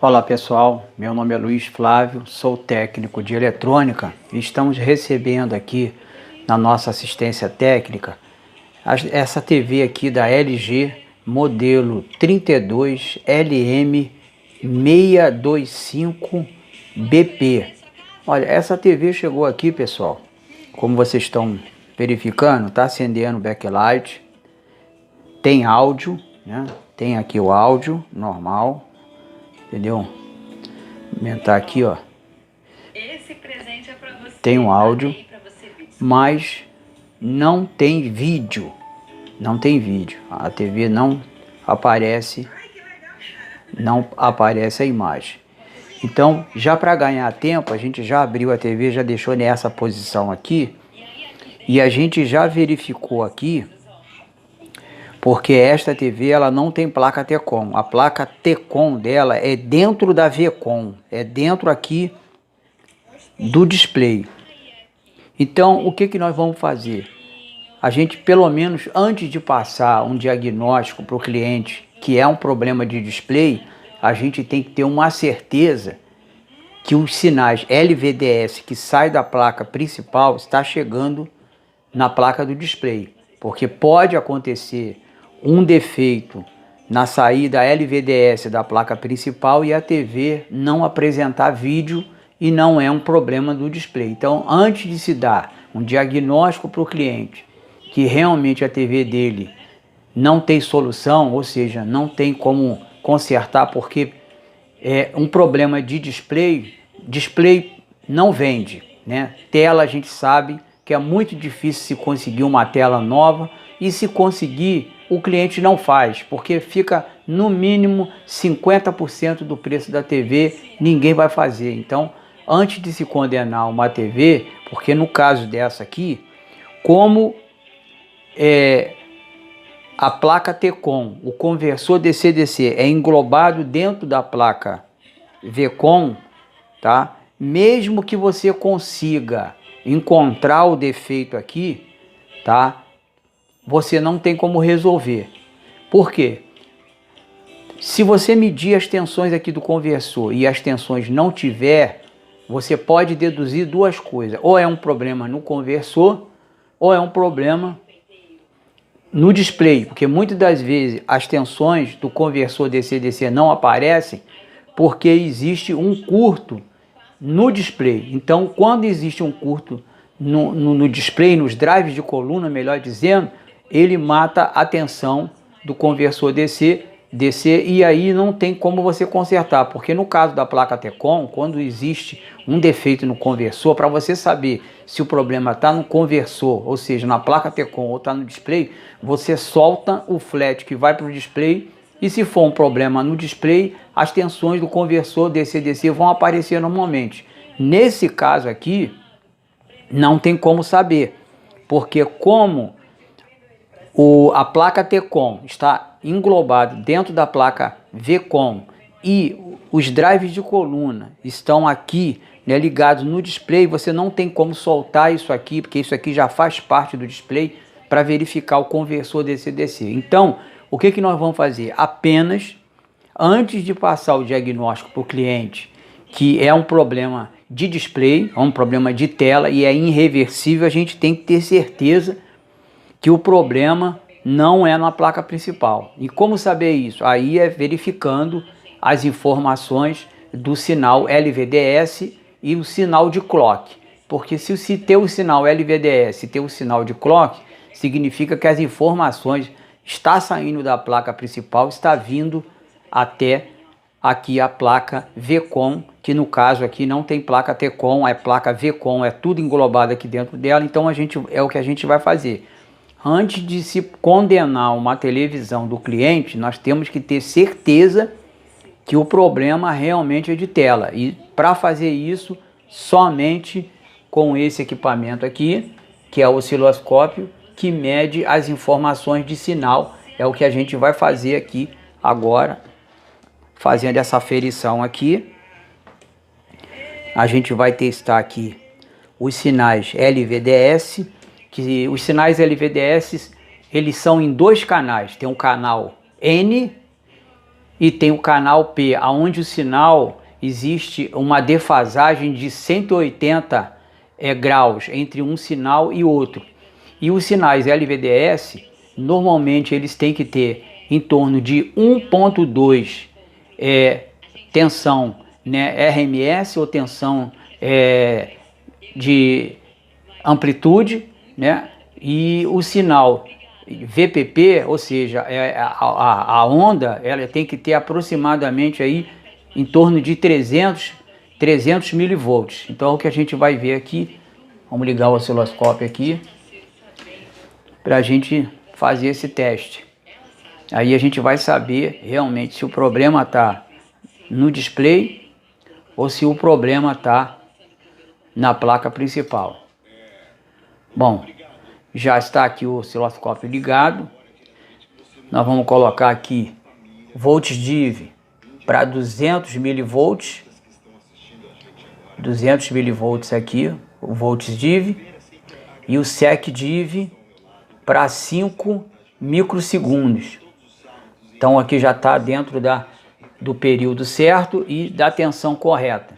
Olá pessoal, meu nome é Luiz Flávio, sou técnico de eletrônica e estamos recebendo aqui na nossa assistência técnica essa TV aqui da LG modelo 32LM625BP. Olha, essa TV chegou aqui, pessoal, como vocês estão verificando, está acendendo o backlight, tem áudio, né? Tem aqui o áudio normal. Entendeu? Vou aumentar aqui, ó. Esse presente é pra você. Tem um áudio, mas não tem vídeo. Não tem vídeo. A TV não aparece, não aparece a imagem. Então, já para ganhar tempo, a gente já abriu a TV, já deixou nessa posição aqui e a gente já verificou aqui. Porque esta TV ela não tem placa T-Com. A placa T-Com dela é dentro da V-Com. É dentro aqui do display. Então, o que nós vamos fazer? A gente, pelo menos, antes de passar um diagnóstico para o cliente, que é um problema de display, a gente tem que ter uma certeza que os sinais LVDS que sai da placa principal está chegando na placa do display. Porque pode acontecer um defeito na saída LVDS da placa principal e a TV não apresentar vídeo e não é um problema do display. Então, antes de se dar um diagnóstico para o cliente que realmente a TV dele não tem solução, ou seja, não tem como consertar porque é um problema de display, display não vende, né? Tela a gente sabe que é muito difícil se conseguir uma tela nova e se conseguir o cliente não faz, porque fica no mínimo 50% do preço da TV, ninguém vai fazer. Então, antes de se condenar uma TV, porque no caso dessa aqui, como a placa T-Com, o conversor DC-DC é englobado dentro da placa V-Com, tá? Mesmo que você consiga encontrar o defeito aqui, tá? Você não tem como resolver. Por quê? Se você medir as tensões aqui do conversor e as tensões não tiver, você pode deduzir duas coisas. Ou é um problema no conversor, ou é um problema no display. Porque muitas das vezes as tensões do conversor DC-DC não aparecem porque existe um curto no display. Então, quando existe um curto no display, nos drives de coluna, melhor dizendo, ele mata a tensão do conversor DC e aí não tem como você consertar, porque no caso da placa T-Com, quando existe um defeito no conversor, para você saber se o problema está no conversor, ou seja, na placa T-Com ou está no display, você solta o flat que vai para o display e se for um problema no display, as tensões do conversor DC-DC vão aparecer normalmente. Nesse caso aqui, não tem como saber, porque como a placa T-Com está englobada dentro da placa V-Com e os drives de coluna estão aqui, né, ligados no display, você não tem como soltar isso aqui, porque isso aqui já faz parte do display para verificar o conversor DC-DC. Então, o que nós vamos fazer? Apenas, antes de passar o diagnóstico para o cliente, que é um problema de display, é um problema de tela e é irreversível, a gente tem que ter certeza que o problema não é na placa principal. E como saber isso? Aí é verificando as informações do sinal LVDS e o sinal de clock. Porque se ter o sinal LVDS e ter o sinal de clock, significa que as informações estão saindo da placa principal, está vindo até aqui a placa V-Com, que no caso aqui não tem placa T-Com, é placa V-Com, é tudo englobado aqui dentro dela, então é o que a gente vai fazer. Antes de se condenar uma televisão do cliente, nós temos que ter certeza que o problema realmente é de tela. E para fazer isso, somente com esse equipamento aqui, que é o osciloscópio, que mede as informações de sinal. É o que a gente vai fazer aqui agora, fazendo essa aferição aqui. A gente vai testar aqui os sinais LVDS, que os sinais LVDS, eles são em dois canais. Tem um canal N e tem o canal P, onde o sinal existe uma defasagem de 180 graus entre um sinal e outro. E os sinais LVDS, normalmente eles têm que ter em torno de 1.2 tensão, né, RMS ou tensão de amplitude, né, e o sinal VPP, ou seja, a onda, ela tem que ter aproximadamente aí em torno de 300 milivolts. Então o que a gente vai ver aqui, vamos ligar o osciloscópio aqui para a gente fazer esse teste. Aí a gente vai saber realmente se o problema está no display ou se o problema está na placa principal. Bom, já está aqui o osciloscópio ligado. Nós vamos colocar aqui volts div para 200 milivolts. 200 milivolts aqui, o volts div. E o sec div para 5 microsegundos. Então aqui já está dentro do período certo e da tensão correta.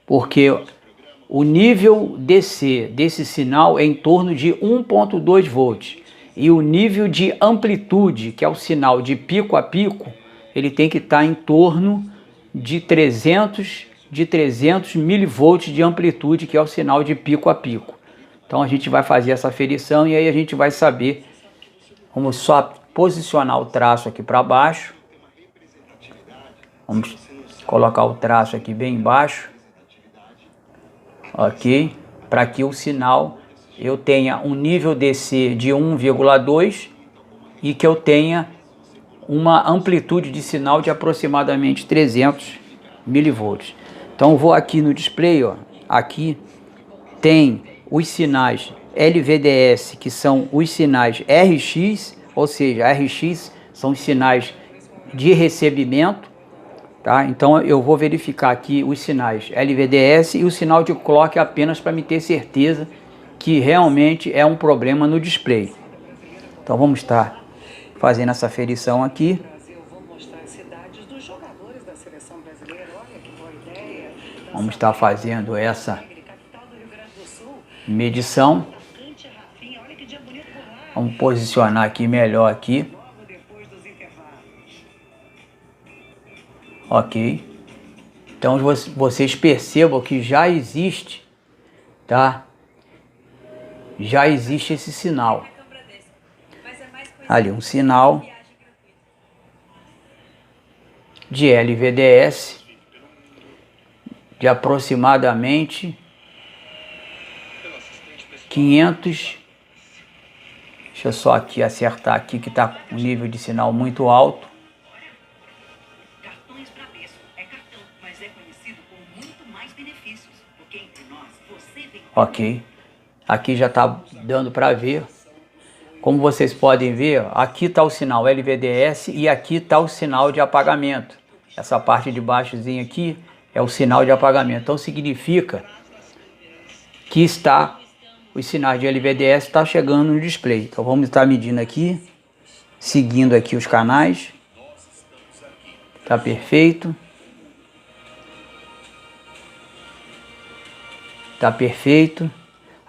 Porque o nível DC desse sinal é em torno de 1.2 volts. E o nível de amplitude, que é o sinal de pico a pico, ele tem que estar em torno de 300 milivolts de amplitude, que é o sinal de pico a pico. Então a gente vai fazer essa aferição e aí a gente vai saber. Vamos só posicionar o traço aqui para baixo. Vamos colocar o traço aqui bem baixo. Ok? Para que o sinal eu tenha um nível DC de 1,2 e que eu tenha uma amplitude de sinal de aproximadamente 300 milivolts. Então eu vou aqui no display, ó, aqui tem os sinais LVDS, que são os sinais RX, ou seja, RX são os sinais de recebimento, tá? Então eu vou verificar aqui os sinais LVDS e o sinal de clock apenas para me ter certeza que realmente é um problema no display. Então vamos estar fazendo essa aferição aqui. Vamos estar fazendo essa medição. Vamos posicionar aqui melhor aqui. Ok. Então vocês percebam que já existe, tá? Já existe esse sinal. Ali um sinal de LVDS de aproximadamente 500. Deixa eu só aqui acertar aqui que está com um nível de sinal muito alto. Ok. Aqui já está dando para ver. Como vocês podem ver, aqui está o sinal LVDS e aqui está o sinal de apagamento. Essa parte de baixozinha aqui é o sinal de apagamento. Então significa que os sinais de LVDS estão chegando no display. Então vamos estar medindo aqui, seguindo aqui os canais. Está perfeito. Está perfeito.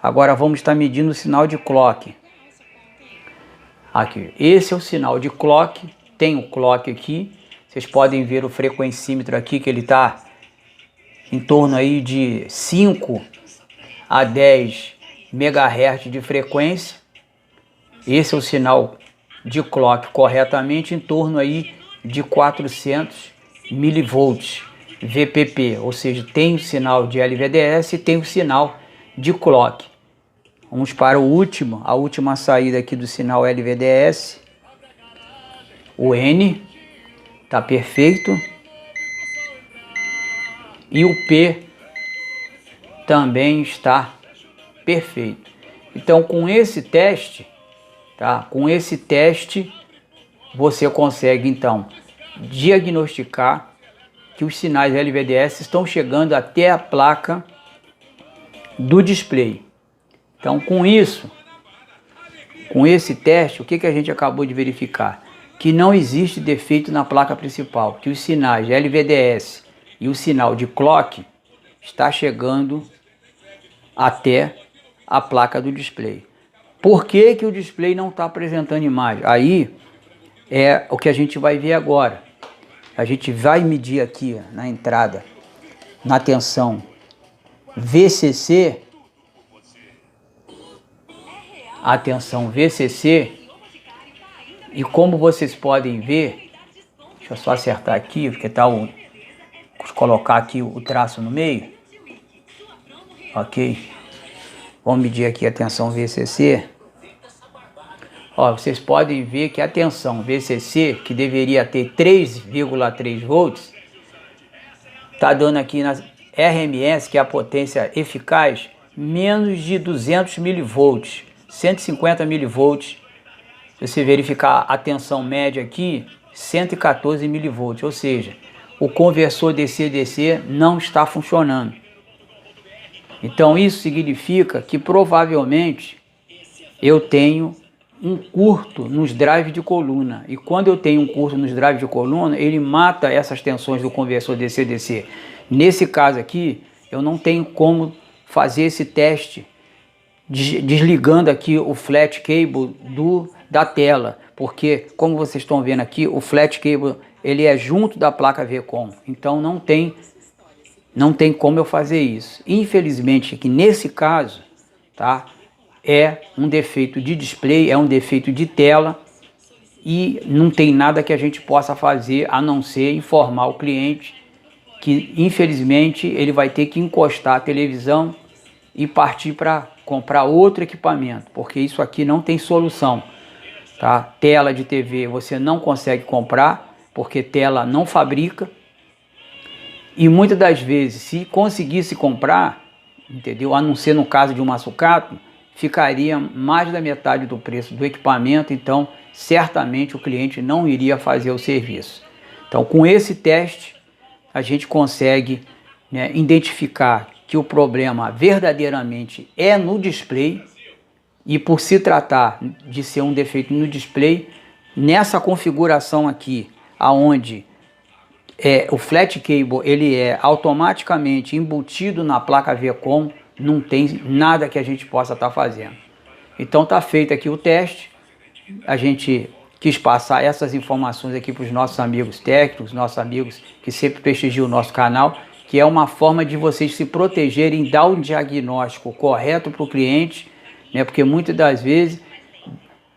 Agora vamos estar medindo o sinal de clock. Aqui, esse é o sinal de clock. Tem o clock aqui. Vocês podem ver o frequencímetro aqui, que ele está em torno aí de 5 a 10 MHz de frequência. Esse é o sinal de clock corretamente em torno aí de 400 milivolts VPP, ou seja, tem o sinal de LVDS e tem o sinal de clock. Vamos para a última saída aqui do sinal LVDS. O N está perfeito. E o P também está perfeito. Então com esse teste, tá? Com esse teste você consegue então diagnosticar que os sinais LVDS estão chegando até a placa do display. Então com isso, com esse teste, o que a gente acabou de verificar? que não existe defeito na placa principal, que os sinais LVDS e o sinal de clock está chegando até a placa do display. Por que que o display não está apresentando imagem? Aí é o que a gente vai ver agora. A gente vai medir aqui na entrada, na tensão VCC, a tensão VCC, e como vocês podem ver, deixa eu só acertar aqui, porque tá colocar aqui o traço no meio, ok? Vamos medir aqui a tensão VCC. Ó, vocês podem ver que a tensão VCC, que deveria ter 3,3 volts, tá dando aqui na RMS, que é a potência eficaz, menos de 200 milivolts, 150 milivolts. Se você verificar a tensão média aqui, 114 milivolts, ou seja, o conversor DC-DC não está funcionando. Então isso significa que provavelmente eu tenho um curto nos drives de coluna. E quando eu tenho um curto nos drives de coluna, ele mata essas tensões do conversor DC-DC. Nesse caso aqui, eu não tenho como fazer esse teste desligando aqui o flat cable da tela, porque como vocês estão vendo aqui, o flat cable ele é junto da placa VCOM, então não tem como eu fazer isso. Infelizmente aqui nesse caso, tá, é um defeito de display, é um defeito de tela e não tem nada que a gente possa fazer a não ser informar o cliente que infelizmente ele vai ter que encostar a televisão e partir para comprar outro equipamento, porque isso aqui não tem solução, tá? Tela de TV você não consegue comprar, porque tela não fabrica, e muitas das vezes, se conseguisse comprar, entendeu? A não ser no caso de uma sucata, ficaria mais da metade do preço do equipamento, então certamente o cliente não iria fazer o serviço. Então com esse teste a gente consegue, né, identificar que o problema verdadeiramente é no display, e por se tratar de ser um defeito no display, nessa configuração aqui, aonde o flat cable ele é automaticamente embutido na placa VCOM, não tem nada que a gente possa estar fazendo. Então tá feito aqui o teste, a gente quis passar essas informações aqui para os nossos amigos técnicos, nossos amigos que sempre prestigiam o nosso canal, que é uma forma de vocês se protegerem, dar um diagnóstico correto para o cliente, né? Porque muitas das vezes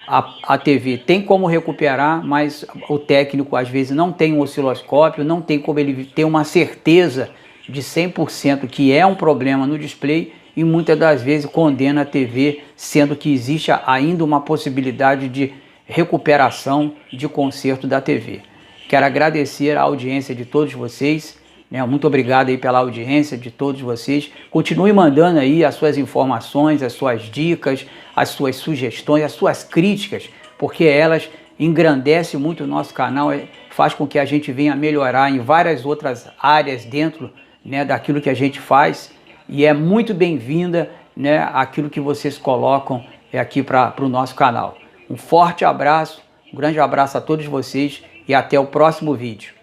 a TV tem como recuperar, mas o técnico às vezes não tem um osciloscópio, não tem como ele ter uma certeza de 100% que é um problema no display, e muitas das vezes condena a TV, sendo que existe ainda uma possibilidade de recuperação de conserto da TV. Quero agradecer a audiência de todos vocês, né? Muito obrigado aí pela audiência de todos vocês. Continue mandando aí as suas informações, as suas dicas, as suas sugestões, as suas críticas, porque elas engrandecem muito o nosso canal, faz com que a gente venha melhorar em várias outras áreas dentro, né, daquilo que a gente faz, e é muito bem-vinda, né, aquilo que vocês colocam aqui para o nosso canal. Um forte abraço, um grande abraço a todos vocês e até o próximo vídeo.